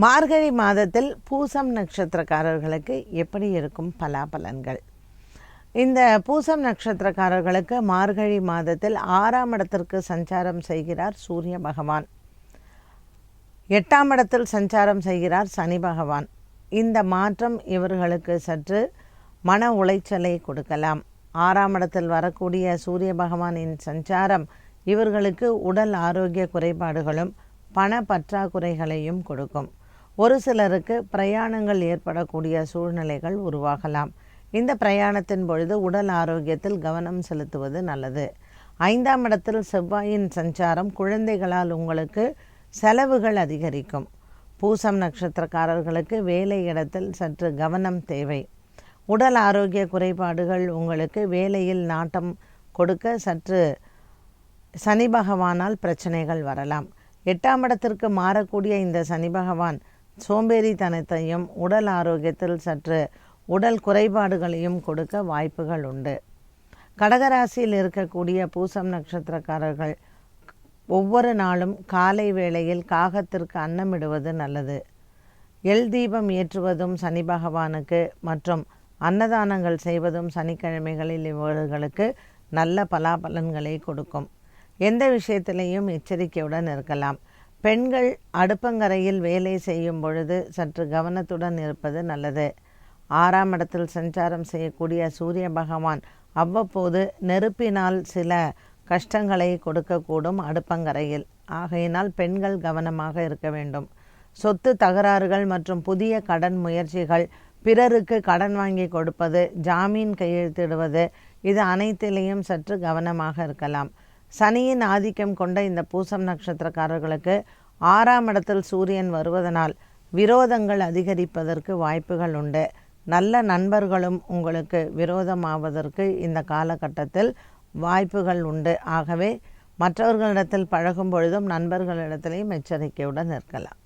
மார்கழி மாதத்தில் பூசம் நட்சத்திரக்காரர்களுக்கு எப்படி இருக்கும் பலாபலன்கள்? இந்த பூசம் நட்சத்திரக்காரர்களுக்கு மார்கழி மாதத்தில் 6ஆம் இடத்திற்கு சஞ்சாரம் செய்கிறார் சூரிய பகவான். 8ஆம் இடத்தில் சஞ்சாரம் செய்கிறார் சனி பகவான். இந்த மாற்றம் இவர்களுக்கு சற்று மன உளைச்சலை கொடுக்கலாம். 6ஆம் இடத்தில் வரக்கூடிய சூரிய பகவானின் சஞ்சாரம் இவர்களுக்கு உடல் ஆரோக்கிய குறைபாடுகளும் பண பற்றாக்குறைகளையும் கொடுக்கும். ஒரு சிலருக்கு பிரயாணங்கள் ஏற்படக்கூடிய சூழ்நிலைகள் உருவாகலாம். இந்த பிரயாணத்தின் பொழுது உடல் ஆரோக்கியத்தில் கவனம் செலுத்துவது நல்லது. 5ஆம் இடத்தில் செவ்வாயின் சஞ்சாரம் குழந்தைகளால் உங்களுக்கு செலவுகள் அதிகரிக்கும். பூசம் நட்சத்திரக்காரர்களுக்கு வேலை இடத்தில் சற்று கவனம் தேவை. உடல் ஆரோக்கிய குறைபாடுகள் உங்களுக்கு வேலையில் நாட்டம் கொடுக்க சற்று சனி பகவானால் பிரச்சனைகள் வரலாம். 8ஆம் இடத்திற்கு மாறக்கூடிய இந்த சனி பகவான் சோம்பேறித்தனத்தையும் உடல் ஆரோக்கியத்தில் சற்று உடல் குறைபாடுகளையும் கொடுக்க வாய்ப்புகள் உண்டு. கடகராசியில் இருக்கக்கூடிய பூசம் நட்சத்திரக்காரர்கள் ஒவ்வொரு நாளும் காலை வேளையில் காகத்திற்கு அன்னமிடுவது நல்லது. எல் தீபம் ஏற்றுவதும் சனி பகவானுக்கு மற்றும் அன்னதானங்கள் செய்வதும் சனிக்கிழமைகளில் இவர்களுக்கு நல்ல பலாபலன்களை கொடுக்கும். எந்த விஷயத்திலையும் எச்சரிக்கையுடன் இருக்கலாம். பெண்கள் அடுப்பங்கரையில் வேலை செய்யும் பொழுது சற்று கவனத்துடன் இருப்பது நல்லது. 6ஆம் இடத்தில் சஞ்சாரம் செய்யக்கூடிய சூரிய பகவான் அவ்வப்போது நெருப்பினால் சில கஷ்டங்களை கொடுக்கக்கூடும் அடுப்பங்கரையில். ஆகையினால் பெண்கள் கவனமாக இருக்க வேண்டும். சொத்து தகராறுகள் மற்றும் புதிய கடன் முயற்சிகள், பிறருக்கு கடன் வாங்கி கொடுப்பது, ஜாமீன் கையெழுத்திடுவது, இது அனைத்திலையும் சற்று கவனமாக இருக்கலாம். சனியின் ஆதிக்கம் கொண்ட இந்த பூசம் நட்சத்திரக்காரர்களுக்கு 6ஆம் இடத்தில் சூரியன் வருவதனால் விரோதங்கள் அதிகரிப்பதற்கு வாய்ப்புகள் உண்டு. நல்ல நண்பர்களும் உங்களுக்கு விரோதமாவதற்கு இந்த காலகட்டத்தில் வாய்ப்புகள் உண்டு. ஆகவே மற்றவர்களிடத்தில் பழகும் பொழுதும் நண்பர்களிடத்திலையும் எச்சரிக்கையுடன் இருக்கலாம்.